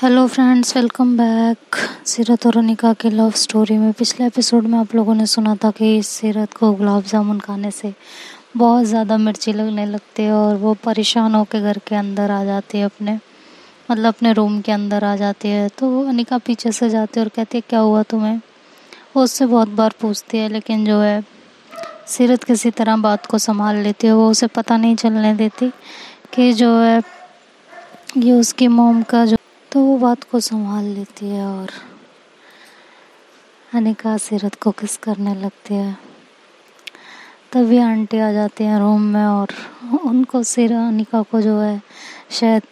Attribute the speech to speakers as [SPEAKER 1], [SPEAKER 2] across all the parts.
[SPEAKER 1] Hello friends, welcome back. सीरत और अनिका की लव स्टोरी में पिछले एपिसोड में आप लोगों ने सुना था कि सीरत को गुलाब जामुन खाने से बहुत ज़्यादा मिर्ची लगने लगती है और वो परेशान होकर घर के अंदर आ जाती है, अपने रूम के अंदर आ जाती है। तो अनिका पीछे से जाती है और कहती है क्या हुआ तुम्हें। वो उससे बहुत बार पूछती है, लेकिन जो है सीरत किसी तरह बात को संभाल लेती है। वो उसे पता नहीं चलने देती कि जो है ये उसकी मॉम का जो, तो वो बात को संभाल लेती है और अनिका सीरत को किस करने लगती है। तभी आंटी आ जाती हैं रूम में और उनको अनिका को जो है शहद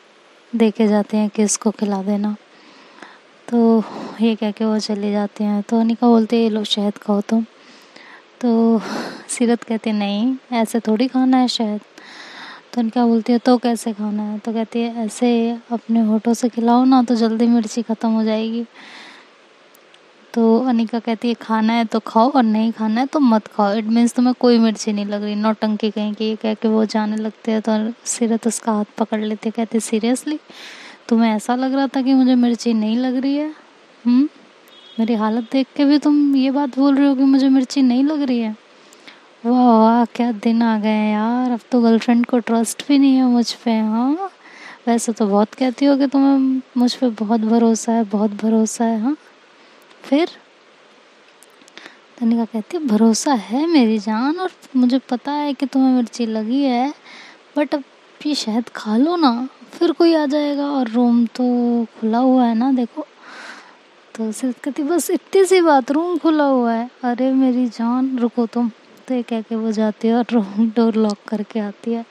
[SPEAKER 1] दे के जाते हैं कि इसको खिला देना। तो ये कह के वो चली जाती हैं। तो अनिका बोलती है ये लो शहद खाओ तुम। तो सीरत कहती है नहीं, ऐसे थोड़ी खाना है शहद। तो अनिका बोलती है तो कैसे खाना है। तो कहती है ऐसे अपने होठों से खिलाओ ना तो जल्दी मिर्ची ख़त्म हो जाएगी। तो अनिका कहती है खाना है तो खाओ और नहीं खाना है तो मत खाओ। इट मीन्स तुम्हें कोई मिर्ची नहीं लग रही, नौटंकी कहीं की। ये कह के वो जाने लगते हैं। तो सीरत उसका हाथ पकड़ लेते है, कहते सीरियसली तुम्हें ऐसा लग रहा था कि मुझे मिर्ची नहीं लग रही है? मेरी हालत देख के भी तुम ये बात बोल रहे हो कि मुझे मिर्ची नहीं लग रही है? वाह वाह, क्या दिन आ गए हैं यार। अब तो गर्लफ्रेंड को ट्रस्ट भी नहीं है मुझ पे। हाँ, वैसे तो बहुत कहती हो कि तुम्हें मुझ पे बहुत भरोसा है, बहुत भरोसा है। हाँ, फिर तनिका कहती है भरोसा है मेरी जान, और मुझे पता है कि तुम्हें मिर्ची लगी है, बट अब ये शहद खा लो ना, फिर कोई आ जाएगा और रूम तो खुला हुआ है ना, देखो। तो सिर्फ कहती बस इतनी सी बात, रूम खुला हुआ है। अरे मेरी जान रुको तुम। तो ये कह के वो जाती है और रूम डोर लॉक करके आती है।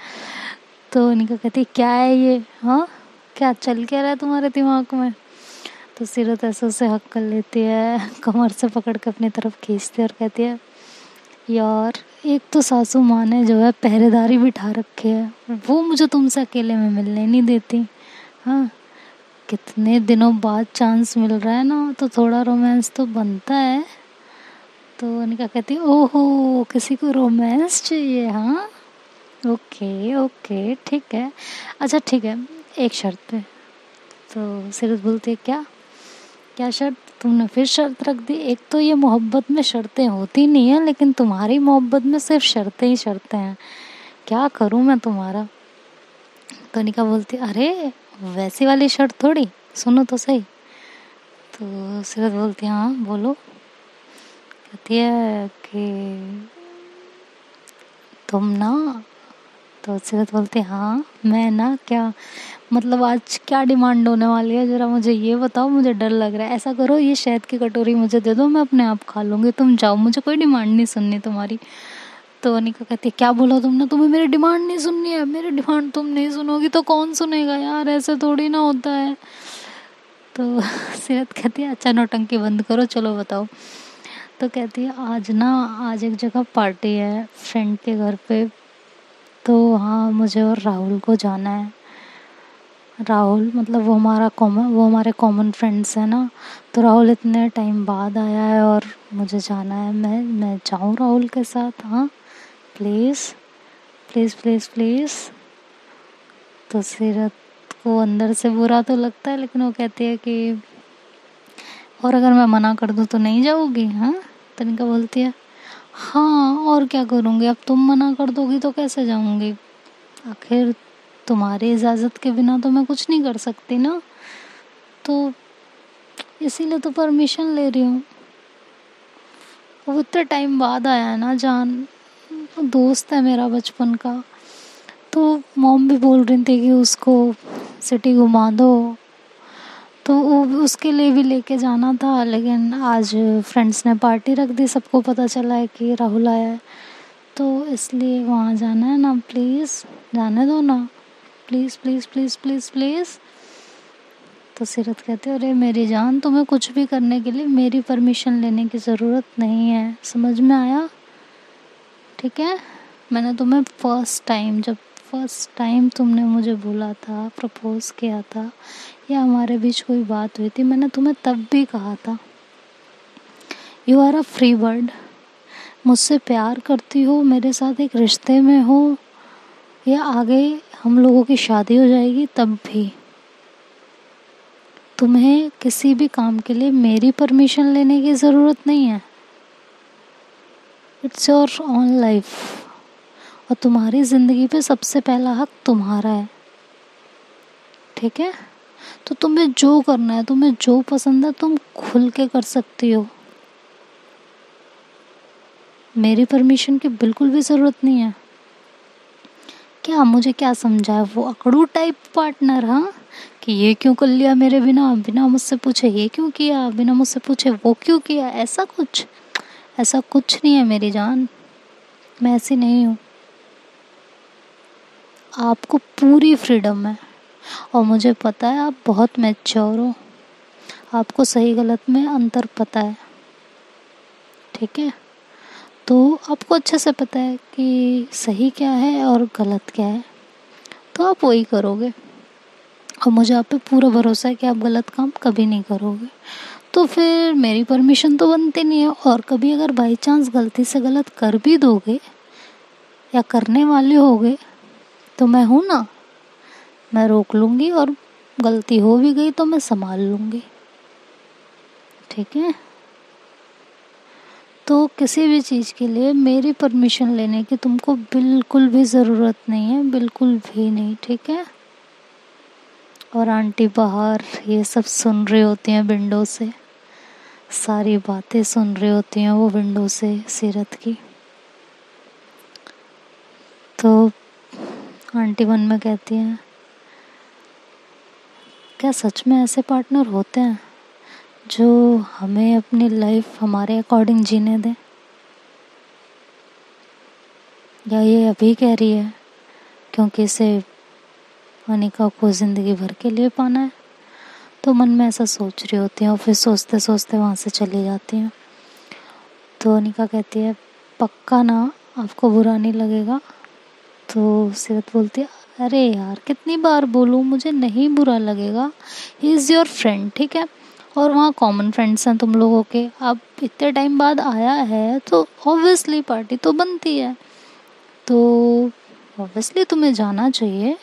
[SPEAKER 1] तो अनिका कहती है क्या है ये, हाँ क्या चल क्या रहा है तुम्हारे दिमाग में। तो सीरत ऐसे उसे हक कर लेती है, कमर से पकड़ के अपनी तरफ खींचती है और कहती है यार एक तो सासू माँ ने जो है पहरेदारी बिठा रखी है, वो मुझे तुमसे अकेले में मिलने नहीं देती। हाँ, कितने दिनों बाद चांस मिल रहा है ना, तो थोड़ा रोमांस तो बनता है। तो अनिका कहती है ओहो किसी को रोमांस चाहिए, हाँ ओके ओके ठीक है, अच्छा ठीक है, एक शर्त पे। तो सीरत बोलती है क्या क्या शर्त। तुमने फिर शर्त रख दी। एक तो ये मोहब्बत में शर्तें होती नहीं है, लेकिन तुम्हारी मोहब्बत में सिर्फ शर्तें ही शर्तें हैं। क्या करूं मैं तुम्हारा। तो अनिका बोलती अरे वैसी वाली शर्त थोड़ी, सुनो तो सही। तो सीरत बोलती है हाँ बोलो। कहती है कि तुम ना। तो सीरत बोलती हाँ मैं ना, क्या मतलब आज क्या डिमांड होने वाली है, ज़रा मुझे ये बताओ, मुझे डर लग रहा है। ऐसा करो ये शहद की कटोरी मुझे दे दो, मैं अपने आप खा लूँगी, तुम जाओ, मुझे कोई डिमांड नहीं सुननी तुम्हारी। तो अनिका कहती है क्या बोला तुमने, तुम्हें मेरी डिमांड नहीं सुननी है। मेरी डिमांड तुम नहीं सुनोगी तो कौन सुनेगा यार, ऐसे थोड़ी ना होता है। तो सीरत कहती है अच्छा नौटंकी बंद करो, चलो बताओ। तो कहती है आज एक जगह पार्टी है फ्रेंड के घर पे, तो वहाँ मुझे और राहुल को जाना है। राहुल मतलब वो हमारे कॉमन फ्रेंड्स हैं ना। तो राहुल इतने टाइम बाद आया है और मुझे जाना है। मैं जाऊँ राहुल के साथ, हाँ प्लीज़ प्लीज़ प्लीज़ प्लीज़। तो सीरत को अंदर से बुरा तो लगता है, लेकिन वो कहती है कि और अगर मैं मना कर दूँ तो नहीं जाओगी। हाँ, तनिका बोलती है हाँ और क्या करूँगी, अब तुम मना कर दोगी तो कैसे जाऊँगी, आखिर तुम्हारी इजाज़त के बिना तो मैं कुछ नहीं कर सकती ना, तो इसीलिए तो परमिशन ले रही हूँ। वो इतने टाइम बाद आया है ना जान, दोस्त है मेरा बचपन का। तो मॉम भी बोल रही थी कि उसको सिटी घुमा दो, तो वो उसके लिए भी लेके जाना था, लेकिन आज फ्रेंड्स ने पार्टी रख दी, सबको पता चला है कि राहुल आया है, तो इसलिए वहाँ जाना है ना, प्लीज़ जाने दो ना, please please please please please. तो सीरत कहते अरे मेरी जान, तुम्हें कुछ भी करने के लिए मेरी परमिशन लेने की ज़रूरत नहीं है, समझ में आया? ठीक है, मैंने तुम्हें फर्स्ट टाइम तुमने मुझे बोला था, प्रपोज़ किया था, या हमारे बीच कोई बात हुई थी, मैंने तुम्हें तब भी कहा था you are a free bird. मुझसे प्यार करती हो, मेरे साथ एक रिश्ते में हो, या आगे हम लोगों की शादी हो जाएगी तब भी, तुम्हें किसी भी काम के लिए मेरी परमिशन लेने की ज़रूरत नहीं है। इट्स योर ओन लाइफ, और तुम्हारी ज़िंदगी पे सबसे पहला हक तुम्हारा है, ठीक है। तो तुम्हें जो करना है, तुम्हें जो पसंद है, तुम खुल के कर सकती हो। मेरी परमिशन की बिल्कुल भी ज़रूरत नहीं है। क्या मुझे क्या समझा है वो अकड़ू टाइप पार्टनर, हाँ, कि ये क्यों कर लिया मेरे बिना, बिना मुझसे पूछे ये क्यों किया, बिना मुझसे पूछे वो क्यों किया, ऐसा कुछ नहीं है मेरी जान। मैं ऐसी नहीं हूँ। आपको पूरी फ्रीडम है, और मुझे पता है आप बहुत मैच्योर हो, आपको सही गलत में अंतर पता है, ठीक है। तो आपको अच्छे से पता है कि सही क्या है और गलत क्या है, तो आप वही करोगे, और मुझे आप पे पूरा भरोसा है कि आप गलत काम कभी नहीं करोगे। तो फिर मेरी परमिशन तो बनती नहीं है, और कभी अगर बाई चांस गलती से गलत कर भी दोगे या करने वाले होगे, तो मैं हूँ ना, मैं रोक लूँगी, और गलती हो भी गई तो मैं संभाल लूँगी, ठीक है। तो किसी भी चीज़ के लिए मेरी परमिशन लेने की तुमको बिल्कुल भी ज़रूरत नहीं है, बिल्कुल भी नहीं, ठीक है। और आंटी बाहर ये सब सुन रही होती हैं विंडो से, सारी बातें सुन रही होती हैं वो विंडो से सीरत की। तो आंटी मन में कहती हैं, क्या सच में ऐसे पार्टनर होते हैं जो हमें अपनी लाइफ हमारे अकॉर्डिंग जीने दें, या ये अभी कह रही है क्योंकि इसे अनिका को ज़िंदगी भर के लिए पाना है। तो मन में ऐसा सोच रही होती हैं, और फिर सोचते सोचते वहाँ से चली जाती हैं। तो अनिका कहती है, पक्का ना आपको बुरा नहीं लगेगा। तो सीरत बोलती है, अरे यार कितनी बार बोलूँ, मुझे नहीं बुरा लगेगा, ही इज़ योर फ्रेंड, ठीक है। और वहाँ कॉमन फ्रेंड्स हैं तुम लोगों के, अब इतने टाइम बाद आया है तो ऑब्वियसली पार्टी तो बनती है, तो ऑब्वियसली तुम्हें जाना चाहिए।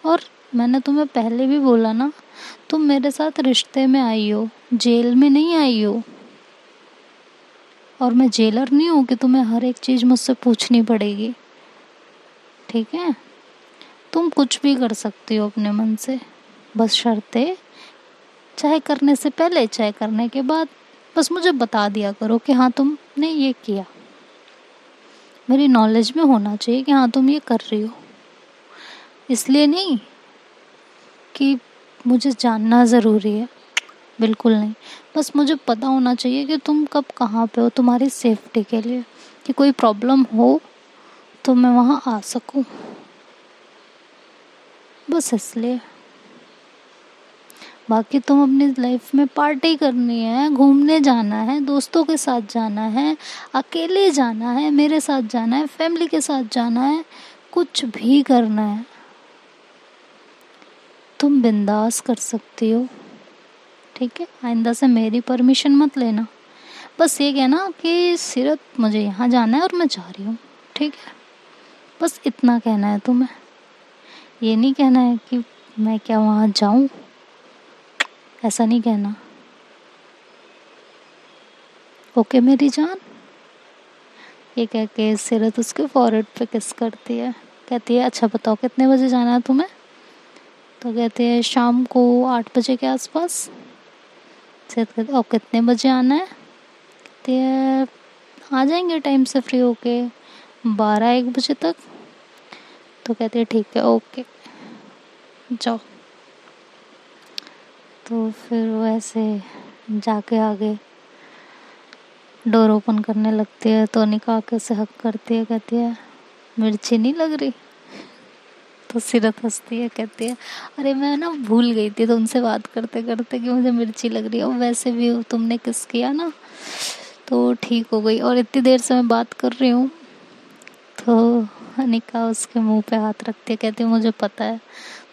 [SPEAKER 1] और मैंने तुम्हें पहले भी बोला ना, तुम मेरे साथ रिश्ते में आई हो, जेल में नहीं आई हो, और मैं जेलर नहीं हूँ कि तुम्हें हर एक चीज़ मुझसे पूछनी पड़ेगी, ठीक है। तुम कुछ भी कर सकती हो अपने मन से, बस शर्तें, चाहे करने से पहले चाहे करने के बाद, बस मुझे बता दिया करो कि हाँ तुमने ये किया, मेरी नॉलेज में होना चाहिए कि हाँ तुम ये कर रही हो। इसलिए नहीं कि मुझे जानना ज़रूरी है, बिल्कुल नहीं, बस मुझे पता होना चाहिए कि तुम कब कहाँ पे हो, तुम्हारी सेफ्टी के लिए, कि कोई प्रॉब्लम हो तो मैं वहाँ आ सकूँ, बस इसलिए। बाकी तुम अपनी लाइफ में पार्टी करनी है, घूमने जाना है, दोस्तों के साथ जाना है, अकेले जाना है, मेरे साथ जाना है, फैमिली के साथ जाना है, कुछ भी करना है, तुम बिंदास कर सकती हो, ठीक है। आइंदा से मेरी परमिशन मत लेना, बस ये कहना कि सीरत मुझे यहाँ जाना है और मैं जा रही हूँ, ठीक है। बस इतना कहना है तुम्हें, ये नहीं कहना है कि मैं क्या वहाँ जाऊँ, ऐसा नहीं कहना, ओके मेरी जान। ये कह के सीरत उसके फॉरहेड पे किस करती है, कहती है, अच्छा बताओ कितने बजे जाना है तुम्हें। तो कहती है, शाम को 8 बजे के आसपास। सीरत कहती है, और कितने बजे आना है। कहती है, आ जाएंगे टाइम से फ्री होके 12-1 बजे तक। तो कहती है, ठीक है ओके जाओ। तो फिर वो ऐसे जाके आगे डोर ओपन करने लगती है, तो अनिका आके से हक करती है, कहती है, मिर्ची नहीं लग रही। तो सीरत हंसती है, कहती है, अरे मैं ना भूल गई थी तुमसे बात करते करते कि मुझे मिर्ची लग रही है, और वैसे भी तुमने किस किया ना तो ठीक हो गई, और इतनी देर से मैं बात कर रही हूँ। तो अनिका उसके मुंह पे हाथ रखती है, कहती है, मुझे पता है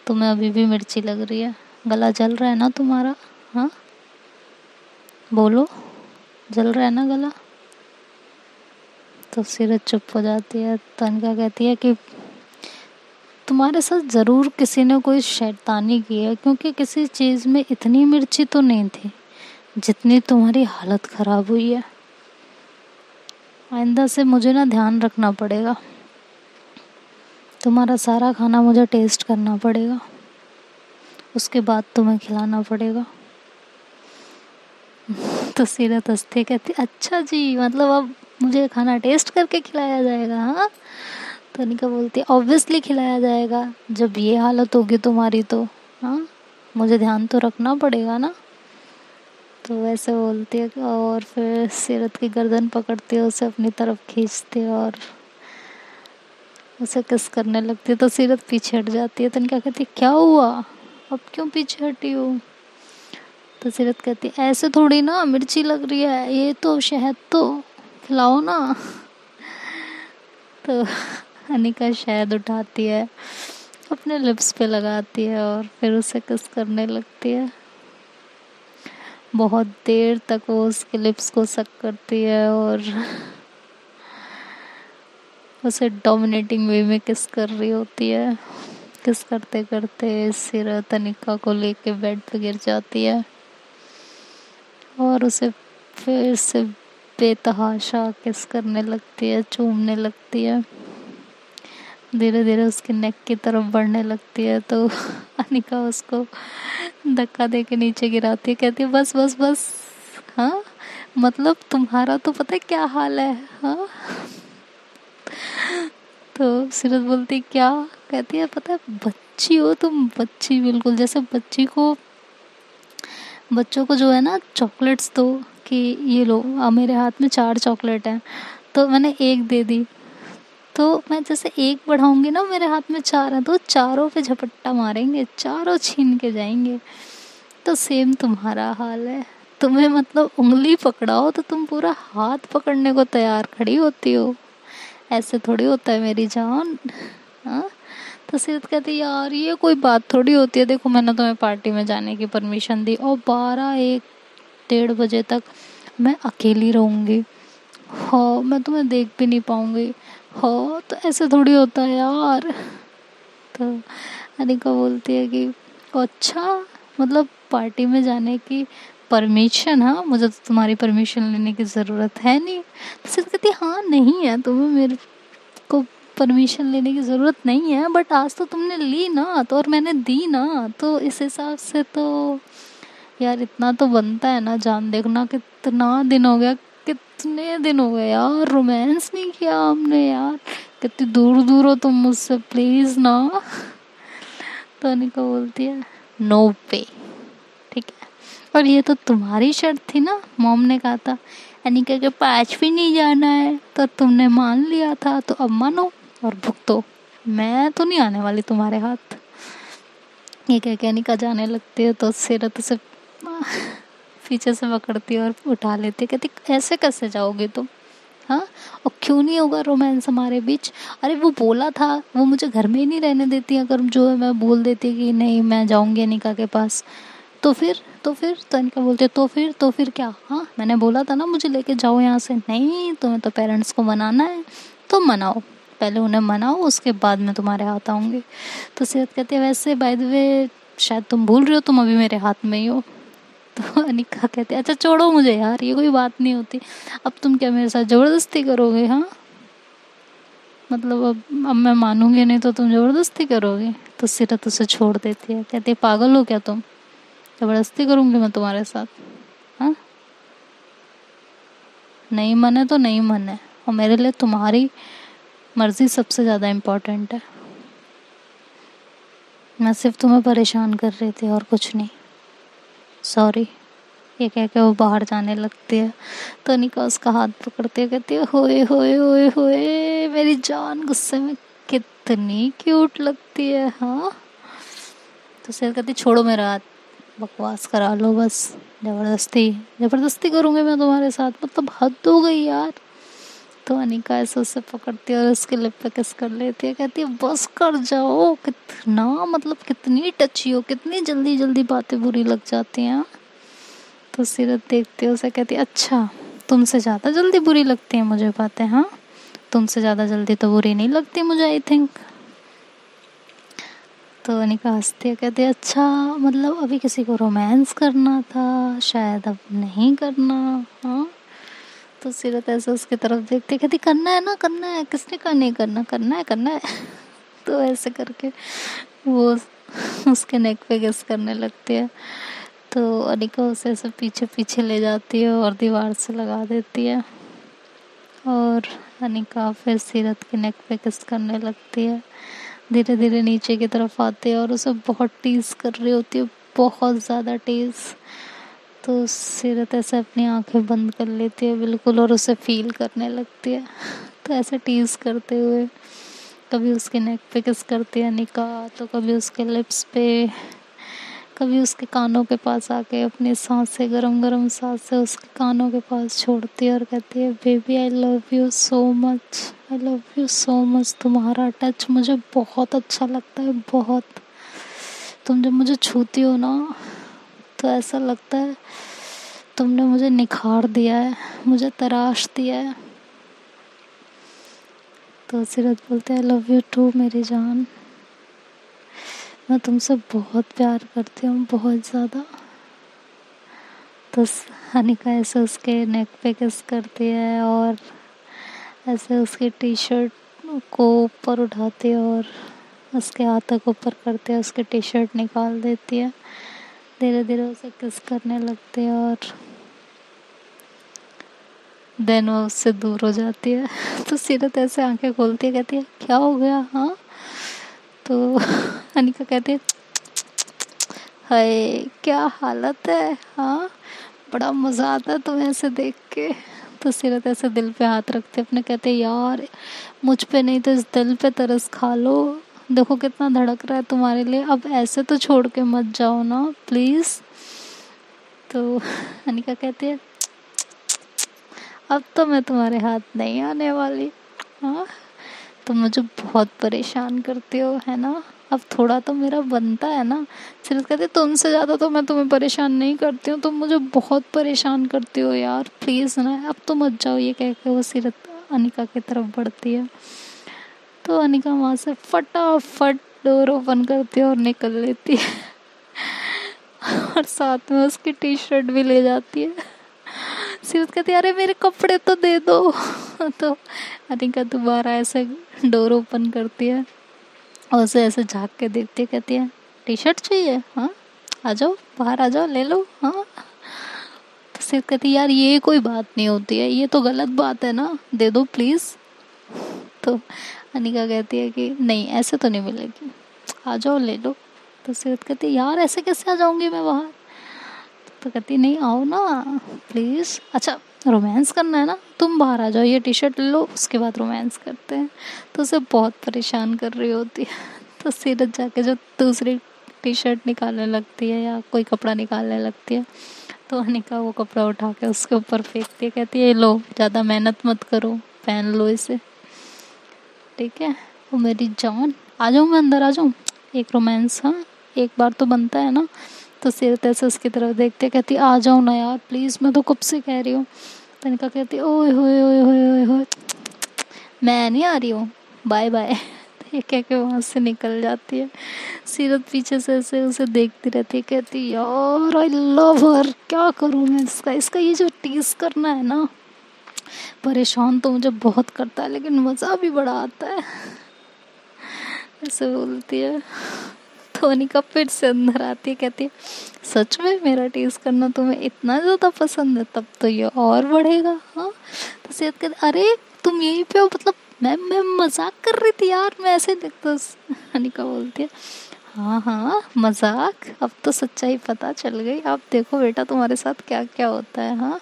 [SPEAKER 1] तुम्हें अभी भी मिर्ची लग रही है, गला जल रहा है ना तुम्हारा, हाँ बोलो, जल रहा है ना गला। तो सीरत चुप हो जाती है। तो अनिका कहती है कि तुम्हारे साथ ज़रूर किसी ने कोई शैतानी की है, क्योंकि किसी चीज़ में इतनी मिर्ची तो नहीं थी जितनी तुम्हारी हालत ख़राब हुई है। आइंदा से मुझे ना ध्यान रखना पड़ेगा, तुम्हारा सारा खाना मुझे टेस्ट करना पड़ेगा, उसके बाद तुम्हें खिलाना पड़ेगा। तो सीरत हंसती कहती अच्छा जी, मतलब अब मुझे खाना टेस्ट करके खिलाया जाएगा? हाँ। तो अनिका बोलती है ऑब्वियसली खिलाया जाएगा, जब ये हालत होगी तुम्हारी तो। हाँ, मुझे ध्यान तो रखना पड़ेगा ना। तो वैसे बोलती है और फिर सीरत की गर्दन पकड़ती है, उसे अपनी तरफ खींचती है और उसे किस करने लगती है। तो सीरत पीछे हट जाती है। तो अनिका कहती है क्या हुआ, अब क्यों पीछे हटी हो? तो सीरत कहती है ऐसे थोड़ी ना, मिर्ची लग रही है, ये तो शहद तो खिलाओ ना। तो अनिका शहद उठाती है, अपने लिप्स पे लगाती है और फिर उसे किस करने लगती है। बहुत देर तक वो उसके लिप्स को सक करती है और उसे डोमिनेटिंग वे में किस कर रही होती है। किस करते करते सीरत अनिका को लेके बेड पे गिर जाती है और उसे फिर से बेतहाशा किस करने लगती है, चूमने लगती है, धीरे धीरे उसके नेक की तरफ बढ़ने लगती है। तो अनिका उसको धक्का दे के नीचे गिराती है, कहती है बस बस बस। हाँ, मतलब तुम्हारा तो पता है क्या हाल है। हाँ। तो सीरत बोलती क्या? कहती है पता है बच्ची हो तुम, बच्ची, बिल्कुल जैसे बच्चों को जो है ना चॉकलेट्स दो कि ये लो, मेरे हाथ में 4 चॉकलेट हैं तो मैंने एक दे दी, तो मैं जैसे एक बढ़ाऊंगी ना, मेरे हाथ में 4 हैं तो चारों पे झपट्टा मारेंगे, चारों छीन के जाएंगे। तो सेम तुम्हारा हाल है, तुम्हें मतलब उंगली पकड़ाओ तो तुम पूरा हाथ पकड़ने को तैयार खड़ी होती हो। ऐसे थोड़ी होता है मेरी जान। हाँ। तो सीरत कहती यार ये कोई बात थोड़ी होती है, देखो मैंने तुम्हें पार्टी में जाने की परमिशन दी और 12-1-1:30 बजे तक मैं अकेली रहूँगी। हाँ, मैं तुम्हें देख भी नहीं पाऊँगी। हाँ, तो ऐसे थोड़ी होता है यार। तो अनिका बोलती है कि अच्छा, मतलब पार्टी में जाने की परमिशन? हाँ, मुझे तो तुम्हारी परमिशन लेने की ज़रूरत है नहीं। तो सिर्फ कहती हाँ नहीं है, तुम्हें मेरे को परमिशन लेने की ज़रूरत नहीं है, बट आज तो तुमने ली ना, तो और मैंने दी ना, तो इस हिसाब से तो यार इतना तो बनता है ना जान। देखना कितना दिन हो गया, कितने दिन हो गए यार, रोमांस नहीं किया हमने यार, कितनी दूर दूर हो तुम मुझसे, प्लीज़ ना। तो अनिका बोलती है नो वे, ठीक है। और ये तो तुम्हारी शर्त थी ना, मॉम ने कहा था अनिका के पास भी नहीं जाना है, तो तुमने मान लिया था, तो अब मानो और भुगतो। मैं तो नहीं आने वाली तुम्हारे हाथ। ये कह के अनिका जाने लगती है तो सीरत से पीछे से पकड़ती है और उठा लेती है, कहती ऐसे कैसे जाओगे तुम? हाँ, और क्यों नहीं होगा रोमांस हमारे बीच? अरे वो बोला था, वो मुझे घर में ही नहीं रहने देती, अगर जो है मैं बोल देती कि नहीं मैं जाऊंगी अनिका के पास, तो फिर तो अनिका बोलती है तो फिर क्या? हाँ, मैंने बोला था ना मुझे लेके जाओ यहाँ से। नहीं, तुम्हें तो पेरेंट्स को मनाना है, तो मनाओ, पहले उन्हें मनाओ, उसके बाद मैं तुम्हारे हाथ आऊँगी। तो सीरत कहती है वैसे बाय द वे शायद तुम भूल रहे हो, तुम अभी मेरे हाथ में ही हो। तो अनिका कहती है अच्छा छोड़ो मुझे यार, ये कोई बात नहीं होती, अब तुम क्या मेरे साथ ज़बरदस्ती करोगे? हाँ, मतलब अब मैं मानूंगी नहीं तो तुम ज़बरदस्ती करोगे? तो सीरत उसे छोड़ देती है, कहती है पागल हो क्या तुम, ज़बरदस्ती करूंगी मैं तुम्हारे साथ? हाँ, नहीं मने तो नहीं मने, और मेरे लिए तुम्हारी मर्जी सबसे ज़्यादा इम्पोर्टेंट है। मैं सिर्फ तुम्हें परेशान कर रही थी और कुछ नहीं, सॉरी। ये कह के वो बाहर जाने लगती है। तो अनिका उसका हाथ पकड़ती है, कहती है होए होए होए होए मेरी जान, गुस्से में कितनी क्यूट लगती है। हाँ। तो सिर कहती छोड़ो मेरा हाथ, बकवास करा लो बस, ज़बरदस्ती ज़बरदस्ती करूँगी मैं तुम्हारे साथ, मतलब हद हो गई यार। तो अनिका ऐसे उसे पकड़ती है और उसके लिप पे किस कर लेती है, कहती है बस कर जाओ, कितना मतलब कितनी टची हो, कितनी जल्दी जल्दी बातें बुरी लग जाती हैं। तो सीरत देखती है उसे, कहती है अच्छा, तुमसे ज़्यादा जल्दी बुरी लगती हैं मुझे बातें? हाँ, तुमसे ज़्यादा जल्दी तो बुरी नहीं लगती मुझे, आई थिंक। तो अनिका हंसती है, कहती है अच्छा मतलब अभी किसी को रोमांस करना था, शायद अब नहीं करना। हाँ, तो सीरत ऐसे उसकी तरफ देखती, कहती करना है ना, करना है, किसने कहा नहीं करना, करना है, करना है। तो ऐसे करके वो उसके नेक पे किस करने लगती है। तो अनिका उसे ऐसे पीछे पीछे ले जाती है और दीवार से लगा देती है, और अनिका फिर सीरत के नेक पे किस करने लगती है। धीरे धीरे नीचे की तरफ आती है और उसे बहुत टीज कर रही होती है, बहुत ज़्यादा टीज। तो सीरत ऐसे अपनी आंखें बंद कर लेती है बिल्कुल और उसे फील करने लगती है। तो ऐसे टीज करते हुए कभी उसके नेक पे किस करती है अनिका, तो कभी उसके लिप्स पे, कभी उसके कानों के पास आके अपनी सांस से, गरम गरम सांस से उसके कानों के पास छोड़ती है और कहती है baby I love you so much, I love you so much. तुम्हारा टच मुझे बहुत अच्छा लगता है, बहुत। तुम जब मुझे छूती हो ना तो ऐसा लगता है तुमने मुझे निखार दिया है, मुझे तराश दिया है। तो सीरत बोलते हैं आई लव यू टू मेरी जान, मैं तुमसे बहुत प्यार करती हूँ, बहुत ज़्यादा। तो अनिका ऐसे उसके नेक पे किस करती है और ऐसे उसकी टी शर्ट को ऊपर उठाती है और उसके हाथ तक ऊपर करते हैं, उसकी टी शर्ट निकाल देती है। धीरे धीरे उसे किस करने लगती है और देन वो उससे दूर हो जाती है। तो सीरत ऐसे आंखें खोलती है, कहती है क्या हो गया हाँ। तो अनिका कहती है हाय क्या हालत है हाँ, बड़ा मज़ा आता है तुम्हें ऐसे देख के। तो सीरत ऐसे दिल पे हाथ रखते अपने, कहते यार मुझ पे नहीं तो इस दिल पे तरस खा लो, देखो कितना धड़क रहा है तुम्हारे लिए, अब ऐसे तो छोड़ के मत जाओ ना प्लीज़। तो अनिका कहती है अब तो मैं तुम्हारे हाथ नहीं आने वाली। हाँ, तुम मुझे बहुत परेशान करते हो है ना, अब थोड़ा तो मेरा बनता है ना। सीरत कहते तुमसे ज़्यादा तो मैं तुम्हें परेशान नहीं करती हूँ, तुम मुझे बहुत परेशान करती हो यार, प्लीज़ ना अब तो मत जाओ। ये कह के वो सीरत अनिका की तरफ बढ़ती है। तो अनिका वहाँ से फटाफट डोर ओपन करती है और निकल लेती है। और साथ में उसकी टी शर्ट भी ले जाती है। सीरत कहती है अरे मेरे कपड़े तो दे दो। तो अनिका दोबारा ऐसे डोर ओपन करती है और उसे ऐसे झाँक के देखती है, कहती है टी शर्ट चाहिए हाँ, आ जाओ बाहर आ जाओ ले लो हाँ। तो सीरत कहती है यार ये कोई बात नहीं होती है, ये तो गलत बात है ना, दे दो प्लीज़। तो अनिका कहती है कि नहीं ऐसे तो नहीं मिलेगी, आ जाओ ले लो। तो सीरत कहती है यार ऐसे कैसे आ जाऊंगी मैं बाहर। तो कहती नहीं आओ ना प्लीज़, अच्छा रोमांस करना है ना, तुम बाहर आ जाओ, ये टी शर्ट ले लो उसके बाद रोमांस करते हैं। तो उसे बहुत परेशान कर रही होती है। तो सीरत जाके जो दूसरी टी शर्ट निकालने लगती है या कोई कपड़ा निकालने लगती है, तो अनिका वो कपड़ा उठा के उसके ऊपर फेंकती है, कहती है लो ज़्यादा मेहनत मत करो, पहन लो इसे, ठीक है। वो मेरी जान आ जाऊँ, मैं अंदर आ जाऊँ, एक रोमांस हाँ एक बार तो बनता है ना। तो सीरत ऐसे उसकी तरफ देखते कहती आ जाओ ना यार प्लीज़, मैं तो कब से कह रही हूँ। तनिका कहती ओए होए होए होए होए होए, मैं नहीं आ रही हूँ, बाय बाय। ये कह के वहाँ से निकल जाती है। सीरत पीछे से ऐसे उसे देखती रहती है, कहती यार आई लव हर, क्या करूँ मैं इसका, इसका ये जो टीज करना है ना, परेशान तो मुझे बहुत करता है लेकिन मज़ा भी बड़ा आता है, ऐसे बोलती है। तो अनिका फिर से अंदर आती है, कहती है सच में मेरा टेस्ट करना तुम्हें इतना ज़्यादा पसंद है, तब तो ये और बढ़ेगा हाँ। तो सीरत कहती अरे तुम यहीं पे हो, मतलब मैं मजाक कर रही थी यार, मैं ऐसे तो अनिका बोलती है हाँ हाँ मजाक, अब तो सच्चाई पता चल गई, अब देखो बेटा तुम्हारे साथ क्या क्या होता है हाँ।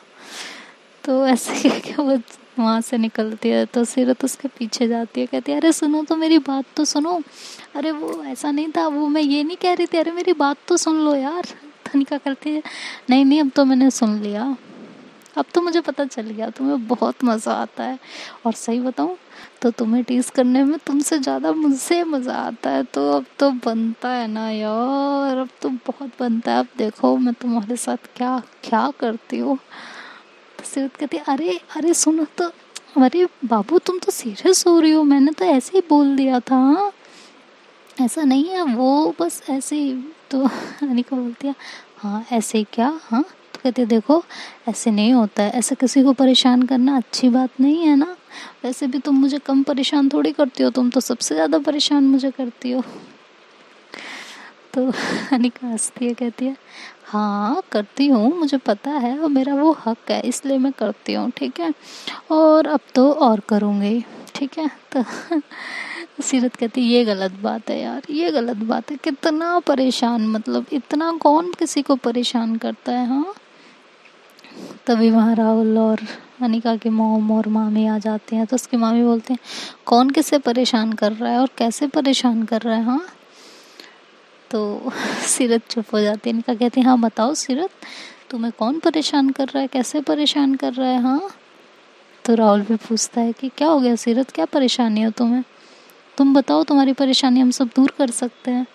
[SPEAKER 1] तो ऐसे कह के वो वहाँ से निकलती है। तो सीरत उसके पीछे जाती है, कहती है अरे सुनो तो मेरी बात तो सुनो, अरे वो ऐसा नहीं था, वो मैं ये नहीं कह रही थी, अरे मेरी बात तो सुन लो यार। तनिका करती है नहीं नहीं अब तो मैंने सुन लिया, अब तो मुझे पता चल गया तुम्हें बहुत मज़ा आता है, और सही बताऊँ तो तुम्हें टीज करने में तुमसे ज़्यादा मुझसे मज़ा आता है, तो अब तो बनता है ना यार, अब तो बहुत बनता है, अब देखो मैं तुम्हारे साथ क्या क्या करती हूँ। तो सीरत कहती अरे अरे सुनो तो, अरे बाबू तुम तो सीरियस हो रही हो, मैंने तो ऐसे ही बोल दिया था हाँ? ऐसा नहीं है, वो बस ऐसे ही। तो अनिका बोलती है हाँ ऐसे ही क्या, हाँ। तो कहती है देखो ऐसे नहीं होता है, ऐसे किसी को परेशान करना अच्छी बात नहीं है ना। वैसे भी तुम मुझे कम परेशान थोड़ी करती हो, तुम तो सबसे ज़्यादा परेशान मुझे करती हो। तो अनिका हंसती है, कहती है हाँ करती हूँ, मुझे पता है और मेरा वो हक है, इसलिए मैं करती हूँ, ठीक है। और अब तो और करूँगी, ठीक है। तो सीरत कहती ये गलत बात है यार, ये गलत बात है, कितना परेशान, मतलब इतना कौन किसी को परेशान करता है, हाँ। तभी वहाँ राहुल और अनिका की मॉम और मामी आ जाती हैं। तो उसकी मामी बोलते हैं कौन किसे परेशान कर रहा है और कैसे परेशान कर रहा है, हाँ। तो सीरत चुप हो जाती है। अनिका कहती है हाँ बताओ सीरत, तुम्हें कौन परेशान कर रहा है, कैसे परेशान कर रहा है, हाँ। तो राहुल भी पूछता है कि क्या हो गया सीरत, क्या परेशानी हो तुम्हें, तुम बताओ, तुम्हारी परेशानी हम सब दूर कर सकते हैं।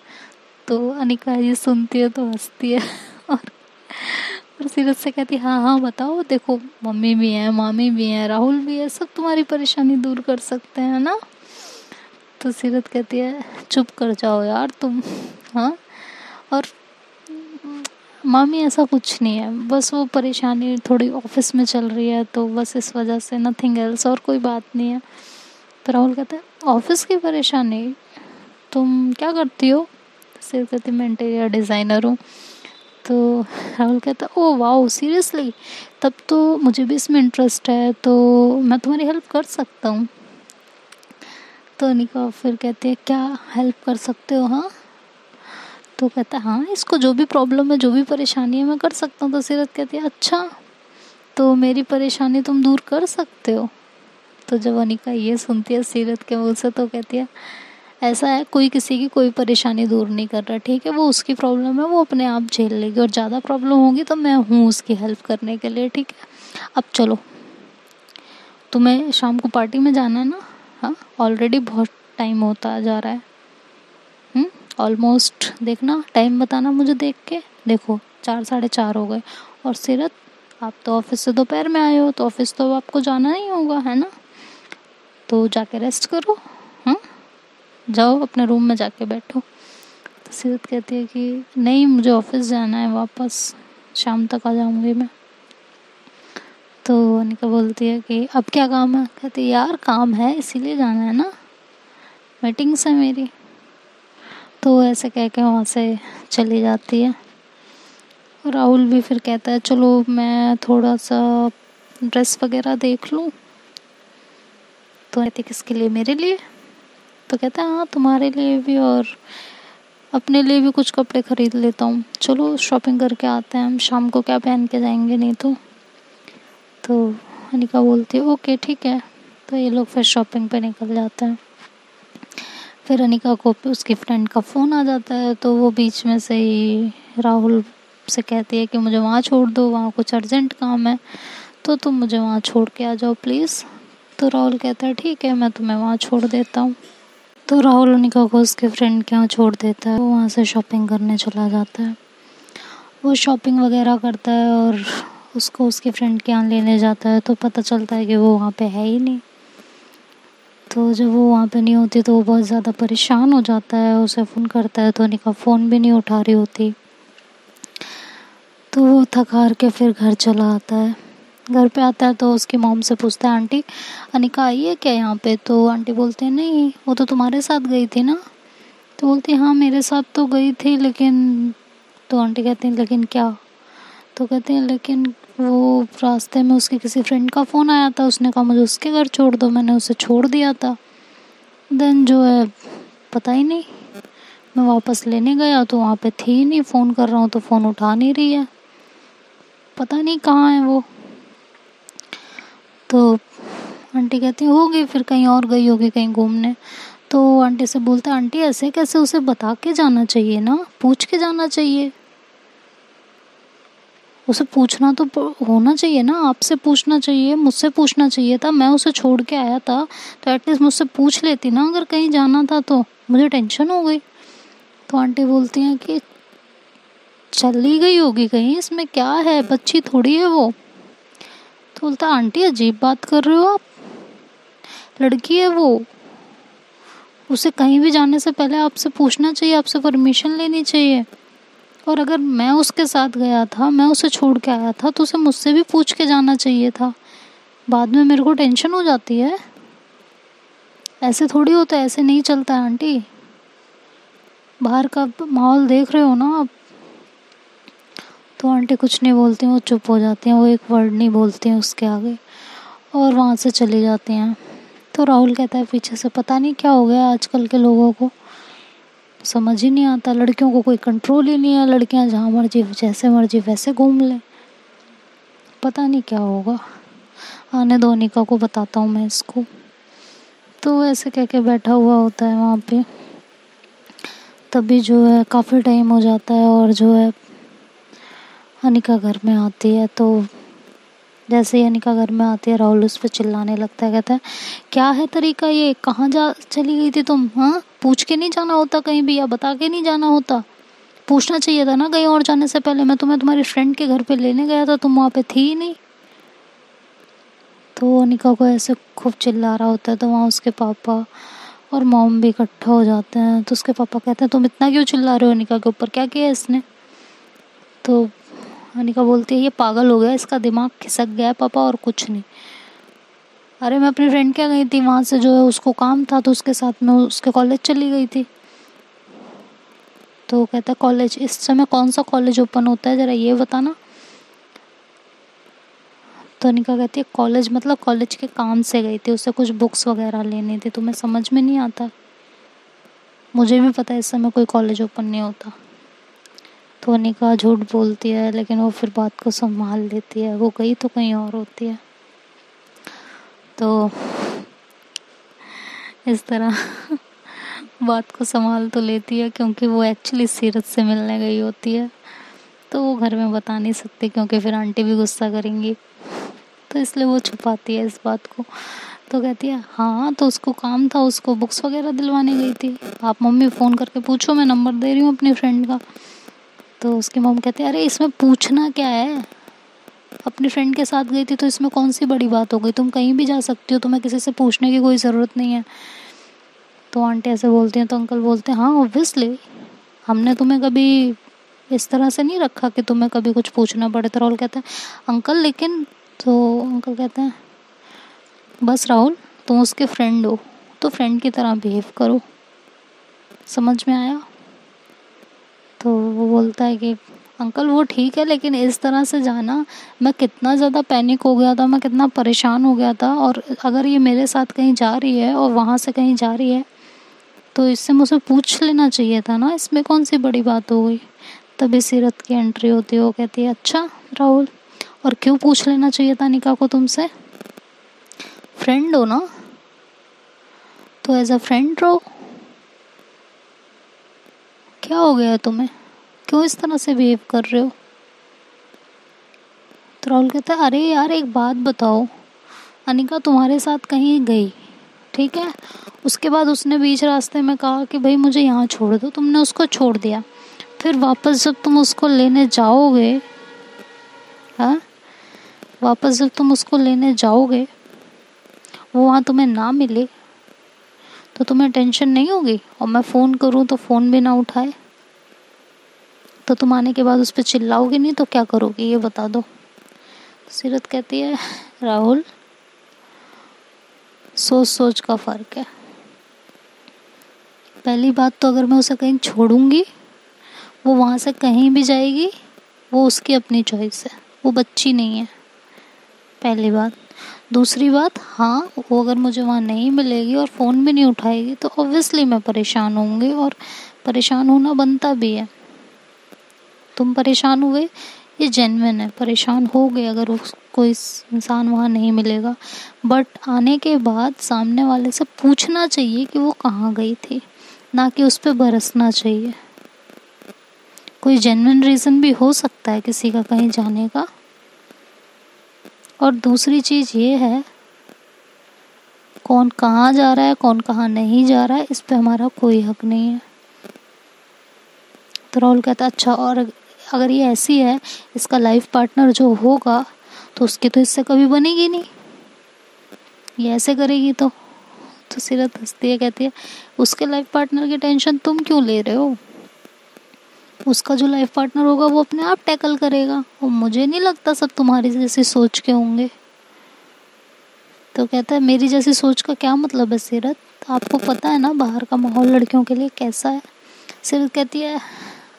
[SPEAKER 1] तो अनिका ये सुनती है तो हंसती है और सीरत से कहती है हाँ हाँ बताओ, देखो मम्मी भी हैं, मामी भी हैं, राहुल भी है, सब तुम्हारी परेशानी दूर कर सकते हैं ना। तो सीरत कहती है चुप कर जाओ यार तुम, हाँ। और मामी ऐसा कुछ नहीं है, बस वो परेशानी थोड़ी ऑफिस में चल रही है तो बस इस वजह से, नथिंग एल्स, और कोई बात नहीं है। तो राहुल कहता है ऑफिस की परेशानी, तुम क्या करती हो। सीरत कहती मैं इंटीरियर डिज़ाइनर हूँ। तो राहुल कहता ओ वाओ सीरियसली, तब तो मुझे भी इसमें इंटरेस्ट है, तो मैं तुम्हारी हेल्प कर सकता हूँ। तो अनिका फिर कहती है क्या हेल्प कर सकते हो, हाँ। तो कहता है हाँ इसको जो भी प्रॉब्लम है, जो भी परेशानी है, मैं कर सकता हूँ। तो सीरत कहती है अच्छा, तो मेरी परेशानी तुम दूर कर सकते हो। तो जब अनिका ये सुनती है सीरत के मुँह से तो कहती है ऐसा है कोई किसी की कोई परेशानी दूर नहीं कर रहा, ठीक है, वो उसकी प्रॉब्लम है, वो अपने आप झेल लेगी, और ज़्यादा प्रॉब्लम होगी तो मैं हूँ उसकी हेल्प करने के लिए, ठीक है। अब चलो, तुम्हें शाम को पार्टी में जाना है ना, हाँ। ऑलरेडी बहुत टाइम होता जा रहा है, ऑलमोस्ट, देखना टाइम बताना मुझे देख के, देखो 4 साढ़े 4 हो गए। और सीरत आप तो ऑफिस से दोपहर में आए हो, तो ऑफिस तो आपको जाना ही होगा, है ना। तो जाके रेस्ट करो, हाँ, जाओ अपने रूम में जाके बैठो। तो सीरत कहती है कि नहीं मुझे ऑफिस जाना है वापस, शाम तक आ जाऊंगी मैं। तो अनिका बोलती है कि अब क्या काम है। कहती है यार काम है इसीलिए जाना है ना, मीटिंग्स है मेरी। तो ऐसे कह के वहाँ से चली जाती है। और राहुल भी फिर कहता है चलो मैं थोड़ा सा ड्रेस वगैरह देख लूँ। तो कहती किसके लिए, मेरे लिए। तो कहता है हाँ तुम्हारे लिए भी और अपने लिए भी कुछ कपड़े खरीद लेता हूँ, चलो शॉपिंग करके आते हैं, हम शाम को क्या पहन के जाएंगे नहीं तो अनिका बोलती है ओके ठीक है। तो ये लोग फिर शॉपिंग पे निकल जाते हैं। फिर अनिका को उसकी फ्रेंड का फ़ोन आ जाता है, तो वो बीच में से ही राहुल से कहती है कि मुझे वहाँ छोड़ दो, वहाँ कुछ अर्जेंट काम है, तो तुम मुझे वहाँ छोड़ के आ जाओ प्लीज़। तो राहुल कहता है ठीक है मैं तुम्हें वहाँ छोड़ देता हूँ। तो राहुल अनिका को उसके फ्रेंड के यहाँ छोड़ देता है, वो वहाँ से शॉपिंग करने चला जाता है। वो शॉपिंग वगैरह करता है और उसको उसकी फ्रेंड के यहाँ लेने जाता है, तो पता चलता है कि वो वहाँ पे है ही नहीं। तो जब वो वहाँ पे नहीं होती तो वो बहुत ज़्यादा परेशान हो जाता है, उसे फ़ोन करता है तो अनिका फ़ोन भी नहीं उठा रही होती। तो वो थक हार के फिर घर चला आता है। घर पे आता है तो उसकी मॉम से पूछता है आंटी अनिका आई है क्या यहाँ पे। तो आंटी बोलते हैं नहीं वो तो तुम्हारे साथ गई थी ना। तो बोलती है हाँ मेरे साथ तो गई थी लेकिन, तो आंटी कहती हैं लेकिन क्या। तो कहते हैं लेकिन वो रास्ते में उसके किसी फ्रेंड का फ़ोन आया था, उसने कहा मुझे उसके घर छोड़ दो, मैंने उसे छोड़ दिया था, देन जो है पता ही नहीं, मैं वापस लेने गया तो वहाँ पे थी ही नहीं, फ़ोन कर रहा हूँ तो फ़ोन उठा नहीं रही है, पता नहीं कहाँ है वो। तो आंटी कहती है होगी फिर कहीं और गई होगी कहीं घूमने। तो आंटी से बोलता है आंटी ऐसे कैसे, उसे बता के जाना चाहिए ना, पूछ के जाना चाहिए, उसे पूछना तो होना चाहिए ना, आपसे पूछना चाहिए, मुझसे पूछना चाहिए था, मैं उसे छोड़ के आया था तो एटलीस्ट मुझसे पूछ लेती ना अगर कहीं जाना था तो, मुझे टेंशन हो गई। तो आंटी बोलती हैं कि चली गई होगी कहीं, इसमें क्या है, बच्ची थोड़ी है वो। तो बोलता आंटी अजीब बात कर रहे हो आप, लड़की है वो उसे कहीं भी जाने से पहले आपसे पूछना चाहिए, आपसे परमिशन लेनी चाहिए। और अगर मैं उसके साथ गया था, मैं उसे छोड़ के आया था, तो उसे मुझसे भी पूछ के जाना चाहिए था। बाद में मेरे को टेंशन हो जाती है। ऐसे थोड़ी होता है, ऐसे नहीं चलता है आंटी। बाहर का माहौल देख रहे हो ना आप। तो आंटी कुछ नहीं बोलती, वो चुप हो जाती हैं, वो एक वर्ड नहीं बोलती हैं उसके आगे, और वहाँ से चली जाती हैं। तो राहुल कहता है पीछे से, पता नहीं क्या हो गया आजकल के लोगों को, समझ ही नहीं आता, लड़कियों को कोई कंट्रोल ही नहीं है, लड़कियां जहाँ मर्जी जैसे मर्जी वैसे घूम ले, पता नहीं क्या होगा। आने दो, अनिका को बताता हूँ मैं इसको। तो ऐसे कह के बैठा हुआ होता है वहाँ पे। तभी जो है काफ़ी टाइम हो जाता है, और जो है अनिका घर में आती है। तो जैसे ही अनिका घर में आती है, राहुल उस पर चिल्लाने लगता है, कहता है क्या है तरीका ये, कहाँ जा चली गई थी तुम? हाँ, पूछ के नहीं जाना होता कहीं भी, या बता के नहीं जाना होता? पूछना चाहिए था ना कहीं और जाने से पहले। मैं तुम्हें तुम्हारी फ्रेंड के घर पे लेने गया था, तुम वहाँ पे थी ही नहीं। तो अनिका को ऐसे खूब चिल्ला रहा होता है। तो वहाँ उसके पापा और मॉम भी इकट्ठा हो जाते हैं। तो उसके पापा कहते हैं तुम इतना क्यों चिल्ला रहे हो अनिका के ऊपर, क्या किया इसने? तो अनिका बोलती है ये पागल हो गया, इसका दिमाग खिसक गया है पापा, और कुछ नहीं। अरे मैं अपनी फ्रेंड क्या गई थी, वहाँ से जो है उसको काम था, तो उसके साथ में उसके कॉलेज चली गई थी। तो कहता है कॉलेज, इस समय कौन सा कॉलेज ओपन होता है ज़रा ये बताना। तो अनिका कहती है कॉलेज मतलब कॉलेज के काम से गई थी, उसे कुछ बुक्स वगैरह लेनी थी, तुम्हें समझ में नहीं आता? मुझे भी पता है इस समय कोई कॉलेज ओपन नहीं होता। तो अनिका झूठ बोलती है, लेकिन वो फिर बात को संभाल लेती है, वो गई तो कहीं और होती है। तो इस तरह बात को संभाल तो लेती है, क्योंकि वो एक्चुअली सीरत से मिलने गई होती है। तो वो घर में बता नहीं सकती, क्योंकि फिर आंटी भी गुस्सा करेंगी, तो इसलिए वो छुपाती है इस बात को। तो कहती है हाँ, तो उसको काम था, उसको बुक्स वगैरह दिलवाने गई थी, आप मम्मी फ़ोन करके पूछो, मैं नंबर दे रही हूँ अपनी फ्रेंड का। तो उसकी मम्मी कहती है अरे इसमें पूछना क्या है, अपनी फ्रेंड के साथ गई थी तो इसमें कौन सी बड़ी बात हो गई, तुम कहीं भी जा सकती हो, तुम्हें किसी से पूछने की कोई ज़रूरत नहीं है। तो आंटी ऐसे बोलती हैं, तो अंकल बोलते हैं हाँ ऑब्वियसली, हमने तुम्हें कभी इस तरह से नहीं रखा कि तुम्हें कभी कुछ पूछना पड़े। तो राहुल कहता है अंकल लेकिन, तो अंकल कहते हैं बस राहुल, तुम उसके फ्रेंड हो तो फ्रेंड की तरह बिहेव करो, समझ में आया? तो वो बोलता है कि अंकल वो ठीक है, लेकिन इस तरह से जाना, मैं कितना ज़्यादा पैनिक हो गया था, मैं कितना परेशान हो गया था, और अगर ये मेरे साथ कहीं जा रही है और वहाँ से कहीं जा रही है तो इससे मुझे पूछ लेना चाहिए था ना, इसमें कौन सी बड़ी बात हो गई। तभी सीरत की एंट्री होती है, वो कहती है अच्छा राहुल, और क्यों पूछ लेना चाहिए था निका को तुमसे, फ्रेंड हो ना, तो एज अ फ्रेंड रहो, क्या हो गया है तुम्हें, क्यों इस तरह से बिहेव कर रहे हो? तो राहुल कहता है अरे यार एक बात बताओ, अनिका तुम्हारे साथ कहीं गई, ठीक है, उसके बाद उसने बीच रास्ते में कहा कि भाई मुझे यहाँ छोड़ दो, तुमने उसको छोड़ दिया, फिर वापस जब तुम उसको लेने जाओगे, हाँ, वापस जब तुम उसको लेने जाओगे वो वहाँ तुम्हें ना मिले तो तुम्हें टेंशन नहीं होगी? और मैं फ़ोन करूँ तो फ़ोन भी ना उठाए, तो तुम आने के बाद उस पर चिल्लाओगे नहीं तो क्या करोगे ये बता दो। सीरत कहती है राहुल, सोच सोच का फ़र्क है। पहली बात तो अगर मैं उसे कहीं छोड़ूंगी, वो वहाँ से कहीं भी जाएगी, वो उसकी अपनी चॉइस है, वो बच्ची नहीं है, पहली बात। दूसरी बात, हाँ वो अगर मुझे वहाँ नहीं मिलेगी और फ़ोन भी नहीं उठाएगी तो ऑब्वियसली मैं परेशान होंगी, और परेशान होना बनता भी है। तुम परेशान हुए ये जेन्युइन है, परेशान हो गए अगर कोई इंसान वहाँ नहीं मिलेगा, बट आने के बाद सामने वाले से पूछना चाहिए कि वो कहाँ गई थी, ना कि उस पर बरसना चाहिए। कोई जेन्युइन रीज़न भी हो सकता है किसी का कहीं जाने का। और दूसरी चीज़ ये है, कौन कहाँ जा रहा है कौन कहाँ नहीं जा रहा है इस पे हमारा कोई हक नहीं है। तो राहुल कहता अच्छा, और अगर ये ऐसी है, इसका लाइफ पार्टनर जो होगा तो उसकी तो इससे कभी बनेगी नहीं, ये ऐसे करेगी तो तो सीरत हंसती है, कहती है उसके लाइफ पार्टनर की टेंशन तुम क्यों ले रहे हो, उसका जो लाइफ पार्टनर होगा वो अपने आप टैकल करेगा, और मुझे नहीं लगता सब तुम्हारी जैसी सोच के होंगे। तो कहता है मेरी जैसी सोच का क्या मतलब है सीरत, आपको पता है ना बाहर का माहौल लड़कियों के लिए कैसा है। सीरत कहती है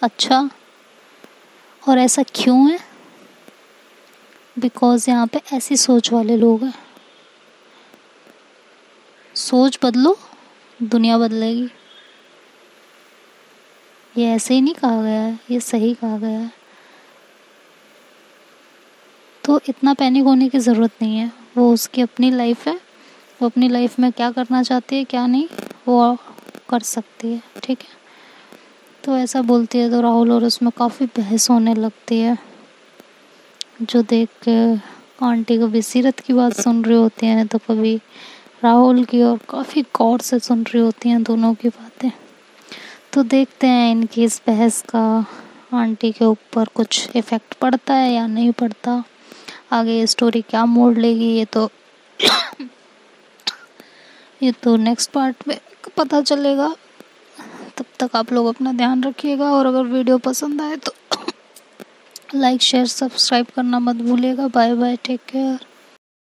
[SPEAKER 1] अच्छा, और ऐसा क्यों है, बिकॉज यहाँ पे ऐसी सोच वाले लोग हैं। सोच बदलो, दुनिया बदलेगी। ये ऐसे ही नहीं कहा गया है, ये सही कहा गया है। तो इतना पैनिक होने की ज़रूरत नहीं है, वो उसकी अपनी लाइफ है, वो अपनी लाइफ में क्या करना चाहती है क्या नहीं वो कर सकती है, ठीक है। तो ऐसा बोलती है तो राहुल और उसमें काफ़ी बहस होने लगती है, जो देख के आंटी कभी सीरत की बात सुन रही होती हैं तो कभी राहुल की, और काफ़ी गौर से सुन रही होती हैं दोनों की बातें। तो देखते हैं इनकी इस बहस का आंटी के ऊपर कुछ इफ़ेक्ट पड़ता है या नहीं पड़ता, आगे ये स्टोरी क्या मोड़ लेगी ये तो नेक्स्ट पार्ट में पता चलेगा। तब तक आप लोग अपना ध्यान रखिएगा, और अगर वीडियो पसंद आए तो लाइक शेयर सब्सक्राइब करना मत भूलिएगा। Bye bye, take care.